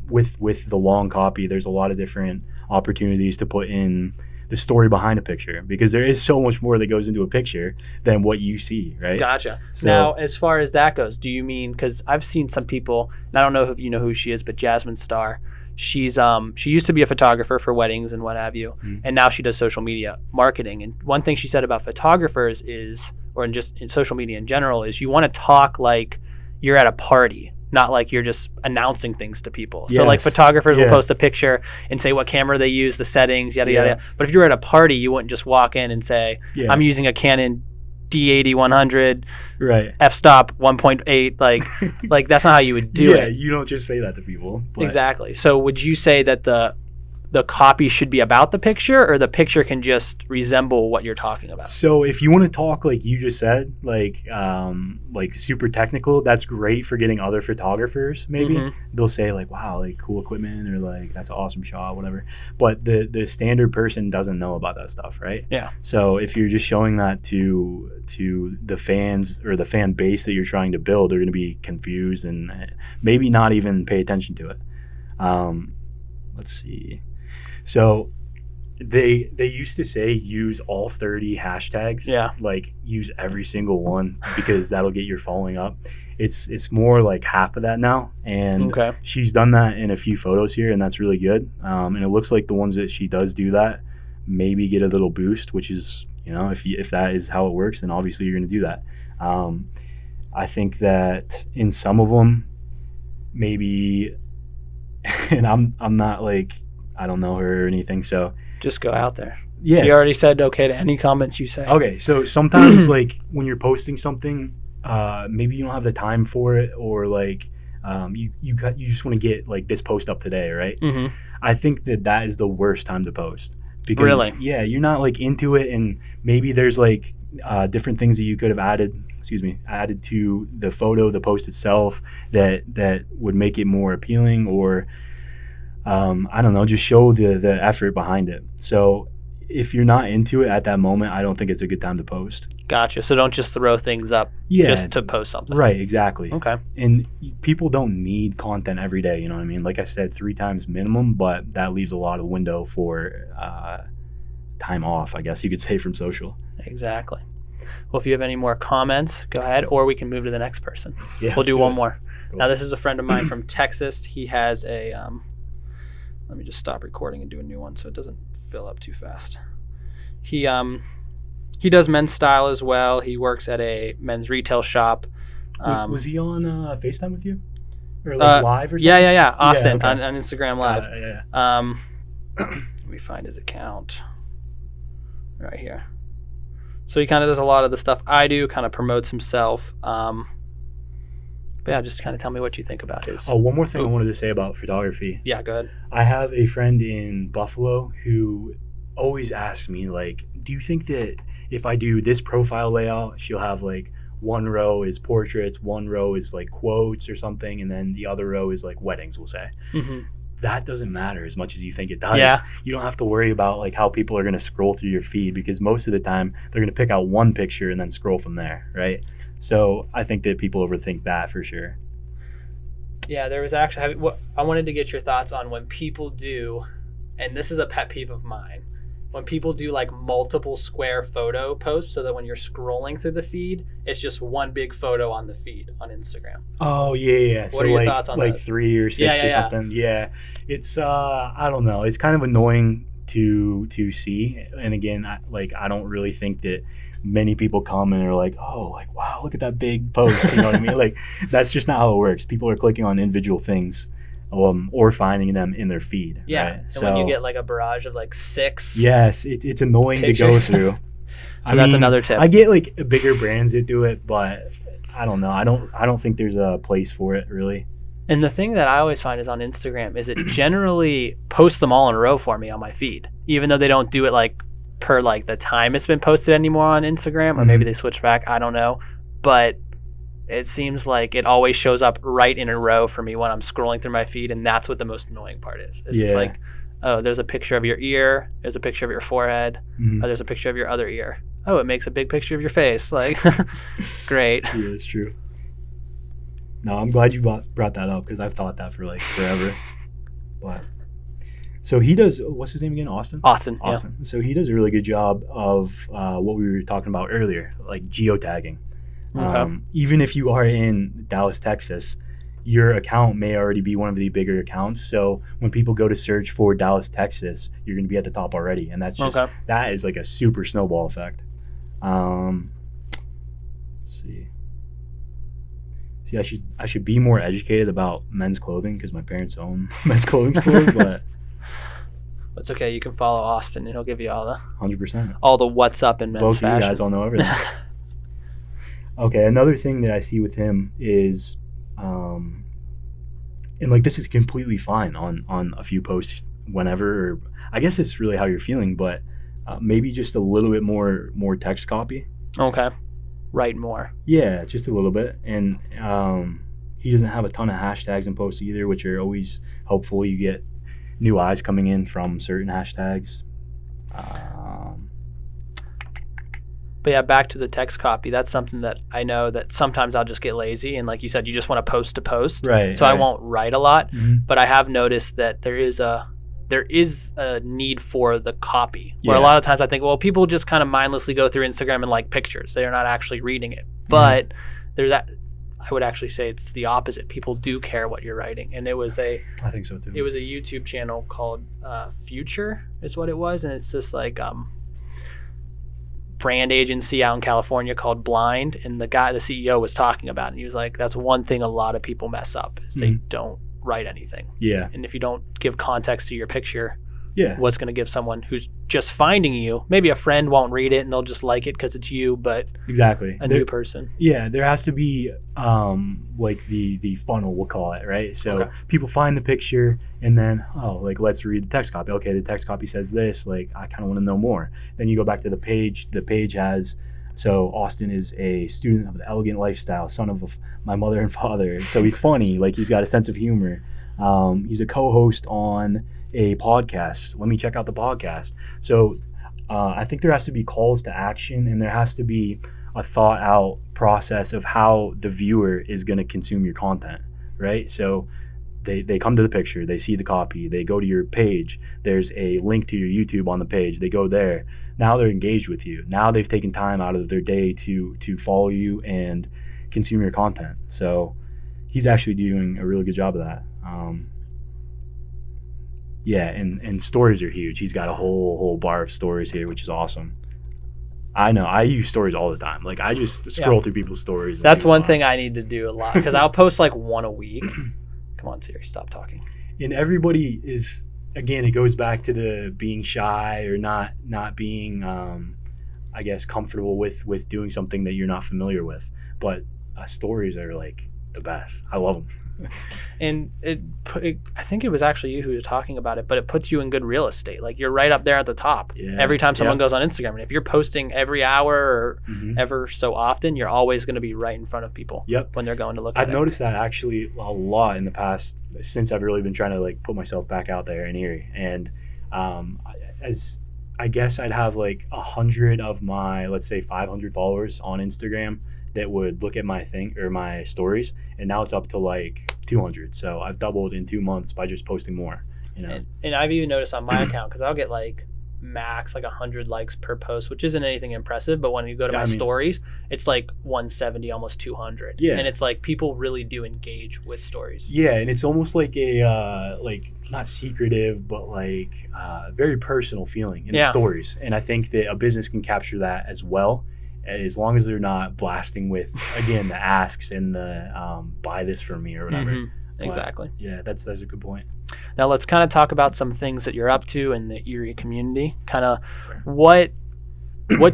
with the long copy, there's a lot of different opportunities to put in the story behind a picture, because there is so much more that goes into a picture than what you see, right? Gotcha. So, now, as far as that goes, do you mean, because I've seen some people, and I don't know if you know who she is, but Jasmine Starr, she used to be a photographer for weddings and what have you, and now she does social media marketing. And one thing she said about photographers is, or just in social media in general, is you want to talk like you're at a party, not like you're just announcing things to people. Yes. So like photographers will post a picture and say what camera they use, the settings, yada, yada. But if you're at a party, you wouldn't just walk in and say, I'm using a Canon D80-100, right, f-stop 1.8. Like that's not how you would do it. Yeah, you don't just say that to people. But. Exactly. So would you say that the copy should be about the picture, or the picture can just resemble what you're talking about? So if you want to talk like you just said, like super technical, that's great for getting other photographers. Maybe they'll say like, wow, like cool equipment, or like that's an awesome shot, whatever. But the standard person doesn't know about that stuff, right? Yeah. So if you're just showing that to the fans or the fan base that you're trying to build, they're going to be confused and maybe not even pay attention to it. Let's see. So they used to say use all 30 hashtags. Yeah. Like use every single one, because that'll get your following up. It's more like half of that now. And she's done that in a few photos here, and that's really good. And it looks like the ones that she does do that maybe get a little boost, which is, if that is how it works, then obviously you're going to do that. I think that in some of them, maybe, and I'm not like, I don't know her or anything, so just go out there. Yeah, she already said okay to any comments you say. Okay, so sometimes like when you're posting something, maybe you don't have the time for it, or like you just want to get like this post up today, right? I think that is the worst time to post, because really, you're not like into it, and maybe there's like different things that you could have added to the photo, the post itself, that would make it more appealing, or I don't know, just show the effort behind it. So if you're not into it at that moment, I don't think it's a good time to post. Gotcha. So don't just throw things up just to post something. Right, exactly. Okay. And people don't need content every day, you know what I mean? Like I said, 3 times minimum, but that leaves a lot of window for time off, I guess you could say, from social. Exactly. Well, if you have any more comments, go ahead, or we can move to the next person. Yeah, we'll do one more. Cool. Now, this is a friend of mine from Texas. He has a let me just stop recording and do a new one so it doesn't fill up too fast. He does men's style as well. He works at a men's retail shop. Was he on FaceTime with you? Or like live or something? Yeah. Austin, on Instagram Live. Yeah. Let me find his account right here. So he kind of does a lot of the stuff I do, kind of promotes himself. But yeah, just kind of tell me what you think about his. Oh, one more thing I wanted to say about photography. Yeah, go ahead. I have a friend in Buffalo who always asks me, like, do you think that if I do this profile layout, she'll have like one row is portraits, one row is like quotes or something, and then the other row is like weddings, we'll say. That doesn't matter as much as you think it does. Yeah. You don't have to worry about like how people are going to scroll through your feed, because most of the time they're going to pick out one picture and then scroll from there, right? So I think that people overthink that for sure. Yeah, there was actually, I wanted to get your thoughts on when people do, and this is a pet peeve of mine, when people do like multiple square photo posts, so that when you're scrolling through the feed, it's just one big photo on the feed on Instagram. Oh yeah. What are your thoughts on that? Like 3 or 6 or something. Yeah. It's I don't know. It's kind of annoying to see. And again, I don't really think that many people comment and are like, oh, like, wow, look at that big post. You know what I mean? Like, that's just not how it works. People are clicking on individual things or finding them in their feed. Yeah. Right? And when you get like a barrage of like 6. Yes, it's annoying to go through. So that's another tip. I get like bigger brands that do it, but I don't know. I don't think there's a place for it really. And the thing that I always find is on Instagram is it generally posts them all in a row for me on my feed, even though they don't do it like per like the time it's been posted anymore on Instagram, or maybe they switch back. I don't know, but it seems like it always shows up right in a row for me when I'm scrolling through my feed, and that's what the most annoying part is. It's like, oh, there's a picture of your ear, there's a picture of your forehead, oh, there's a picture of your other ear. Oh, it makes a big picture of your face. Like, great. Yeah, it's true. No, I'm glad you brought that up because I've thought that for like forever. But so he does, what's his name again? Austin? Austin. Yeah. So he does a really good job of what we were talking about earlier, like geotagging. Okay. Even if you are in Dallas, Texas, your account may already be one of the bigger accounts. So when people go to search for Dallas, Texas, you're going to be at the top already. And that's just, that is like a super snowball effect. Let's see. See, I should be more educated about men's clothing because my parents own men's clothing stores, but it's okay. You can follow Austin, and he'll give you all the 100%, all the what's up in men's both fashion. You guys all know everything. Okay, another thing that I see with him is, and like this is completely fine on a few posts whenever. Or I guess it's really how you're feeling, but maybe just a little bit more text copy. Okay. Write more. Yeah, just a little bit. And he doesn't have a ton of hashtags in posts either, which are always helpful. You get new eyes coming in from certain hashtags. But yeah, back to the text copy. That's something that I know that sometimes I'll just get lazy. And like you said, you just want to post. Right. So I won't write a lot. Mm-hmm. But I have noticed that there is a need for the copy, where a lot of times I think, well, people just kind of mindlessly go through Instagram and like pictures. They're not actually reading it. But there's that. I would actually say it's the opposite. People do care what you're writing. And I think so too. It was a YouTube channel called Future is what it was. And it's this like brand agency out in California called Blind. And the CEO was talking about it. And he was like, that's one thing a lot of people mess up is they don't write anything. Yeah. And if you don't give context to your picture, yeah, what's going to give someone who's just finding you, maybe a friend won't read it and they'll just like it because it's you, but exactly new person. Yeah, there has to be like the funnel, we'll call it, right? So people find the picture and then like let's read the text copy. Okay, the text copy says this, like I kind of want to know more. Then you go back to the page. The page has, so Austin is a student of the elegant lifestyle, son of my mother and father. So he's funny, like he's got a sense of humor. He's a co-host on a podcast. Let me check out the podcast. So I think there has to be calls to action, and there has to be a thought out process of how the viewer is going to consume your content, right? So they come to the picture, they see the copy, they go to your page, there's a link to your YouTube on the page, they go there. Now they're engaged with you. Now they've taken time out of their day to follow you and consume your content. So he's actually doing a really good job of that. Yeah, and stories are huge. He's got a whole bar of stories here, which is awesome. I know. I use stories all the time. Like I just scroll through people's stories. That's one thing I need to do a lot because I'll post like one a week. Come on, Siri, stop talking. And everybody is, again, it goes back to the being shy or not being, I guess, comfortable with doing something that you're not familiar with. But stories are like the best. I love them. And I think it was actually you who was talking about it, but it puts you in good real estate. Like you're right up there at the top. Yeah. Every time someone goes on Instagram, and if you're posting every hour or ever so often, you're always going to be right in front of people. Yep. When they're going to look at it. I've noticed that actually a lot in the past since I've really been trying to like put myself back out there in Erie. And as I guess I'd have like 100 of my, let's say 500 followers on Instagram that would look at my thing or my stories, and now it's up to like 200. So I've doubled in 2 months by just posting more, you know. And I've even noticed on my account, because I'll get like max like 100 likes per post, which isn't anything impressive, but when you go to my stories, it's like 170, almost 200. Yeah. And it's like people really do engage with stories. Yeah, and it's almost like a like not secretive, but like very personal feeling in the stories. And I think that a business can capture that as well, as long as they're not blasting with, again, the asks and the buy this for me or whatever. Exactly. Yeah, that's a good point. Now let's kind of talk about some things that you're up to in the Erie community. Kind of what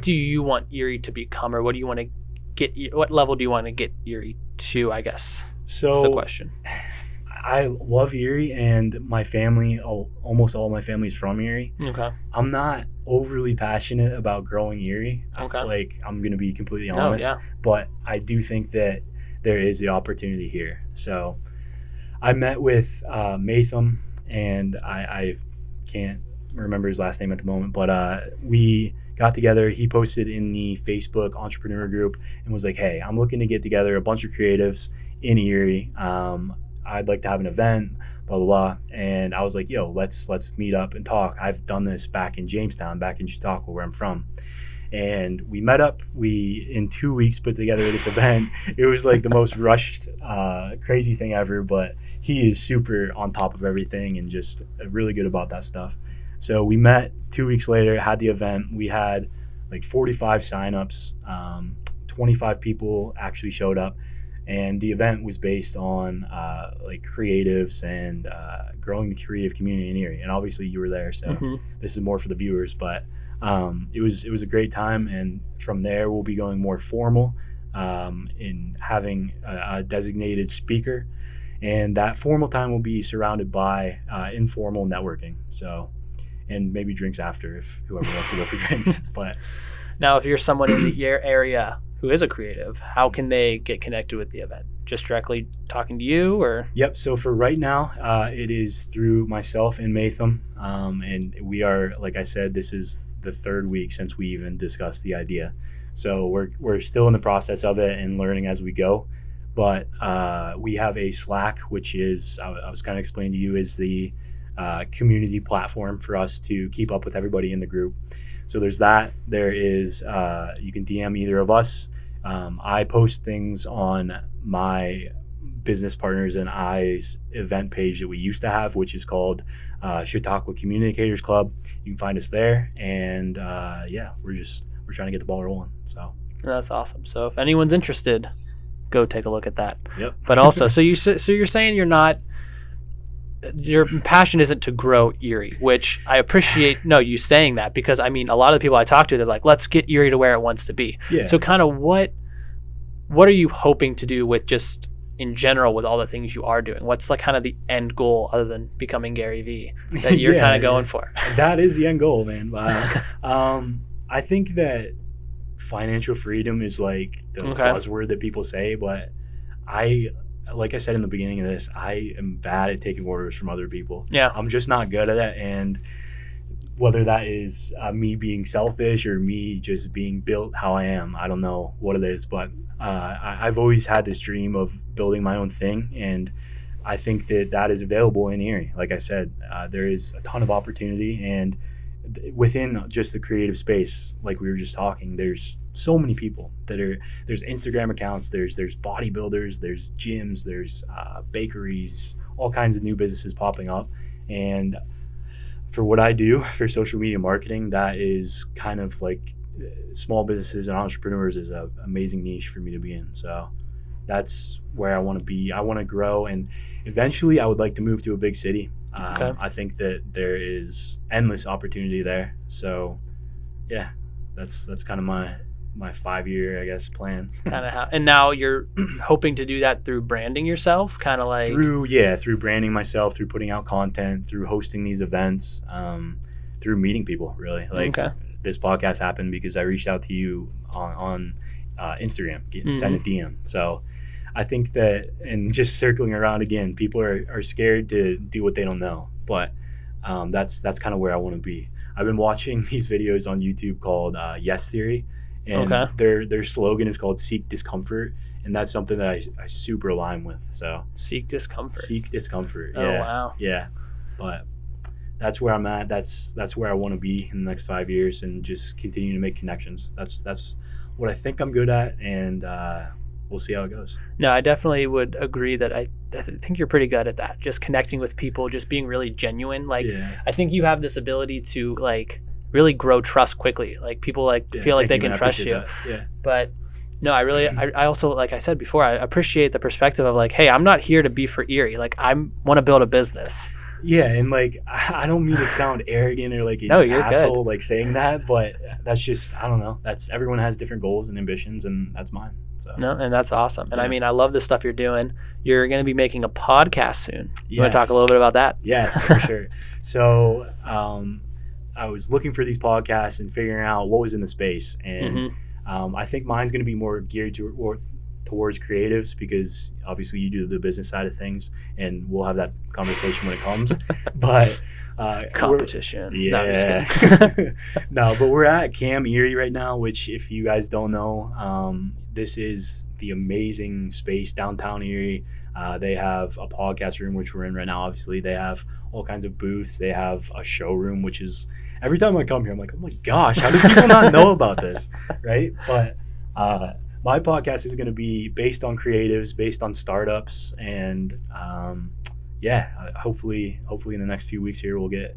do you want Erie to become, or what do you want to get? What level do you want to get Erie to? I guess. So that's the question. I love Erie, and my family, almost all my family is from Erie. Okay. I'm not overly passionate about growing Erie. Okay. Like, I'm going to be completely honest. But I do think that there is the opportunity here. So I met with Matham, and I can't remember his last name at the moment, but we got together. He posted in the Facebook entrepreneur group and was like, hey, I'm looking to get together a bunch of creatives in Erie. I'd like to have an event, blah, blah, blah. And I was like, yo, let's meet up and talk. I've done this back in Jamestown, back in Chautauqua, where I'm from. And we met up. We, in 2 weeks, put together this event. It was like the most rushed, crazy thing ever, but he is super on top of everything and just really good about that stuff. So we met 2 weeks later, had the event. We had like 45 signups. 25 people actually showed up. And the event was based on like creatives and growing the creative community in Erie. And obviously you were there, so this is more for the viewers. But it was a great time. And from there, we'll be going more formal in having a designated speaker. And that formal time will be surrounded by informal networking. So, and maybe drinks after if whoever wants to go for drinks. But now, if you're someone in the area who is a creative, how can they get connected with the event? Just directly talking to you, or? Yep. So for right now, it is through myself and Matham. And we are, like I said, this is the third week since we even discussed the idea. So we're still in the process of it and learning as we go. But we have a Slack, which is, I was kind of explaining to you, is the community platform for us to keep up with everybody in the group. So there's that. There is, you can DM either of us. I post things on my business partners and I's event page that we used to have, which is called Chautauqua Communicators Club. You can find us there. And yeah, we're trying to get the ball rolling. So that's awesome. So if anyone's interested, go take a look at that. Yep. But also, so you're saying your passion isn't to grow Erie, which I appreciate. No, you saying that, because I mean, a lot of the people I talk to, they're like, let's get Erie to where it wants to be. Yeah. So kind of what are you hoping to do with just in general with all the things you are doing? What's like kind of the end goal other than becoming Gary Vee that you're kind of going for? That is the end goal, man. But I think that financial freedom is like the buzzword that people say, but like I said in the beginning of this, I am bad at taking orders from other people. Yeah. I'm just not good at it. And whether that is me being selfish or me just being built how I am, I don't know what it is. But I've always had this dream of building my own thing. And I think that is available in Erie. Like I said, there is a ton of opportunity. And within just the creative space, like we were just talking, there's so many people there's Instagram accounts, there's bodybuilders, there's gyms, there's bakeries, all kinds of new businesses popping up. And for what I do for social media marketing, that is kind of like small businesses and entrepreneurs is an amazing niche for me to be in. So that's where I want to be. I want to grow, and eventually I would like to move to a big city. I think that there is endless opportunity there. So yeah, that's kind of my 5-year, I guess, plan. Kind of how, and now you're hoping to do that through branding yourself, kind of like through branding myself, through putting out content, through hosting these events, through meeting people, really. Like this podcast happened because I reached out to you on Instagram, sent a DM. So I think that, and just circling around again, people are scared to do what they don't know, but that's kind of where I want to be. I've been watching these videos on YouTube called Yes Theory, and their slogan is called Seek Discomfort, and that's something that I super align with. So Seek discomfort. Yeah. Oh wow. Yeah, but that's where I'm at. That's where I want to be in the next 5 years, and just continue to make connections. That's what I think I'm good at, and we'll see how it goes. No, I definitely would agree that I think you're pretty good at that. Just connecting with people, just being really genuine. Like, I think you have this ability to like really grow trust quickly. Like people feel like they can trust you. Yeah. But no, I also, like I said before, I appreciate the perspective of like, hey, I'm not here to be for Erie. Like I want to build a business. Yeah, and like I don't mean to sound arrogant or like an asshole like saying that, but that's just, I don't know. That's, everyone has different goals and ambitions, and that's mine. So no, and that's awesome. And I mean, I love the stuff you're doing. You're going to be making a podcast soon. You want to talk a little bit about that? Yes, for sure. So I was looking for these podcasts and figuring out what was in the space, and I think mine's going to be more geared to, or towards creatives, because obviously you do the business side of things, and we'll have that conversation when it comes. But competition. Yeah. No, but we're at Cam Erie right now, which, if you guys don't know, this is the amazing space downtown Erie. They have a podcast room, which we're in right now. Obviously, they have all kinds of booths. They have a showroom, which is, every time I come here, I'm like, oh my gosh, how do people not know about this, right? But my podcast is going to be based on creatives, based on startups, and hopefully in the next few weeks here, we'll get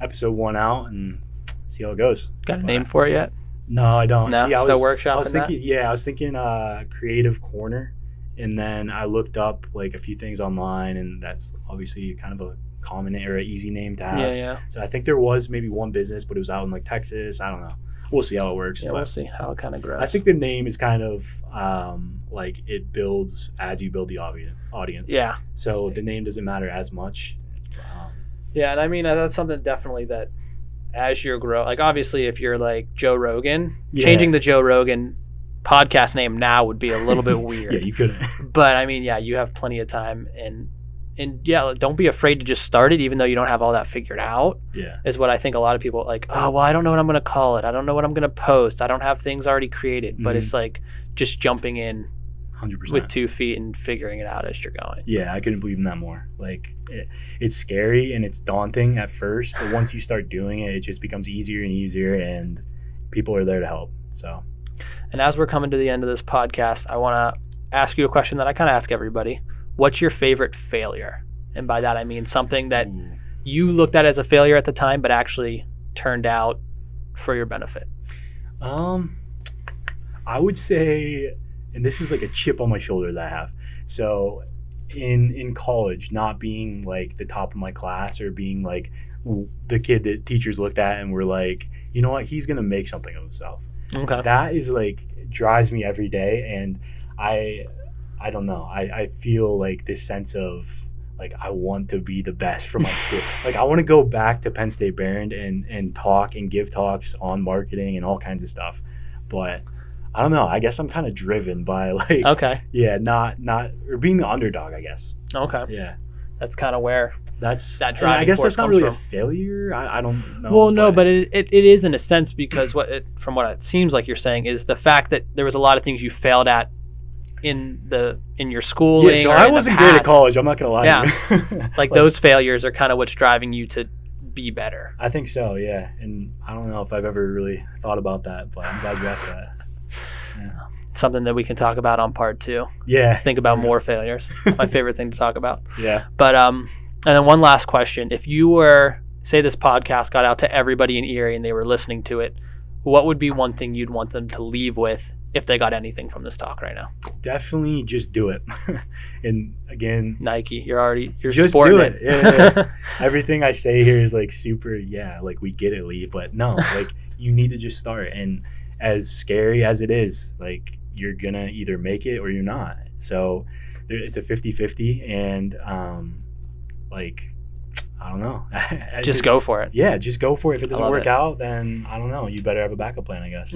episode 1 out and see how it goes. Got a name for it yet? No, I don't. No, see, still workshopping I was thinking Creative Corner, and then I looked up like a few things online, and that's obviously kind of a common or an easy name to have. Yeah. So I think there was maybe one business, but it was out in like Texas. I don't know. We'll see how it works. Yeah, we'll see how it kind of grows. I think the name is kind of like it builds as you build the audience. Yeah. So the name doesn't matter as much. Yeah, and I mean, that's something definitely that as you're growing, like obviously if you're like Joe Rogan, changing the Joe Rogan podcast name now would be a little bit weird. Yeah, you couldn't. But I mean, yeah, you have plenty of time, and yeah, don't be afraid to just start it, even though you don't have all that figured out. Yeah, is what I think a lot of people like. Oh, well, I don't know what I'm going to call it. I don't know what I'm going to post. I don't have things already created. But it's like just jumping in 100% with 2 feet and figuring it out as you're going. Yeah, I couldn't believe in that more. Like it's scary and it's daunting at first, but once you start doing it, it just becomes easier and easier, and people are there to help. So, and as we're coming to the end of this podcast, I want to ask you a question that I kind of ask everybody. What's your favorite failure? And by that, I mean something that you looked at as a failure at the time, but actually turned out for your benefit. I would say, and this is like a chip on my shoulder that I have. So in college, not being like the top of my class, or being like the kid that teachers looked at and were like, you know what, he's going to make something of himself. Okay. That is like, drives me every day. And I don't know. I feel like this sense of like, I want to be the best for my school. Like, I want to go back to Penn State Barron and talk and give talks on marketing and all kinds of stuff. But I don't know. I guess I'm kind of driven by like, not or being the underdog, I guess. Okay. Yeah. That's kind of where that driving I guess force that's not really from. A failure. I don't know. Well, no, but it is in a sense, because from what it seems like you're saying is the fact that there was a lot of things you failed at in your schooling. Yeah, so I wasn't great at college. I'm not gonna lie. Yeah. To you. like those failures are kind of what's driving you to be better. I think so. Yeah, and I don't know if I've ever really thought about that, but I'm glad you asked that. Yeah. Something that we can talk about on part 2. Yeah. Think about more failures. My favorite thing to talk about. Yeah. But and then one last question. If you were, say this podcast got out to everybody in Erie and they were listening to it, what would be one thing you'd want them to leave with if they got anything from this talk right now? Definitely just do it. And again, Nike, you're just sporting do it. Yeah. Everything I say here is like super, like we get it, Lee, but no, like you need to just start. And as scary as it is, like you're gonna either make it or you're not. So it's a 50-50, and like I don't know. Just go for it. Yeah, just go for it. If it doesn't work out, then I don't know. You better have a backup plan, I guess.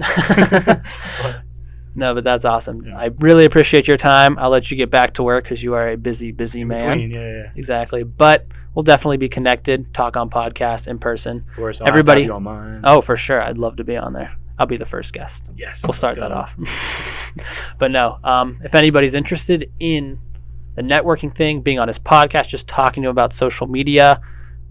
No, but that's awesome. Yeah. I really appreciate your time. I'll let you get back to work because you are a busy man. Yeah. Exactly. But we'll definitely be connected, talk on podcasts in person. Of course, everybody. I'll have you on mine. Oh, for sure. I'd love to be on there. I'll be the first guest. Yes. We'll start that off. But no, if anybody's interested in the networking thing, being on his podcast, just talking to him about social media,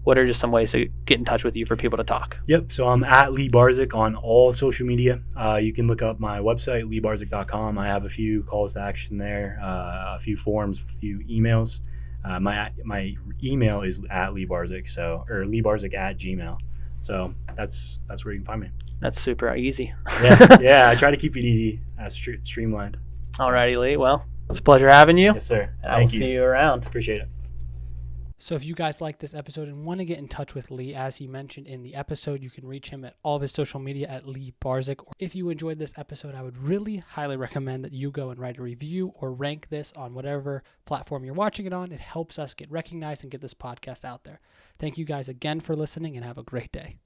what are just some ways to get in touch with you for people to talk? Yep. So I'm at Lee Barczyk on all social media. You can look up my website, leebarczyk.com. I have a few calls to action there, a few forms, a few emails. My email is at Lee Barczyk, or leebarczyk@gmail. So that's where you can find me. That's super easy. Yeah. I try to keep it easy, streamlined. Alrighty, Lee. Well, it's a pleasure having you. Yes, sir. I will see you around. Appreciate it. So if you guys like this episode and want to get in touch with Lee, as he mentioned in the episode, you can reach him at all of his social media at Lee Barczyk. Or if you enjoyed this episode, I would really highly recommend that you go and write a review or rank this on whatever platform you're watching it on. It helps us get recognized and get this podcast out there. Thank you guys again for listening, and have a great day.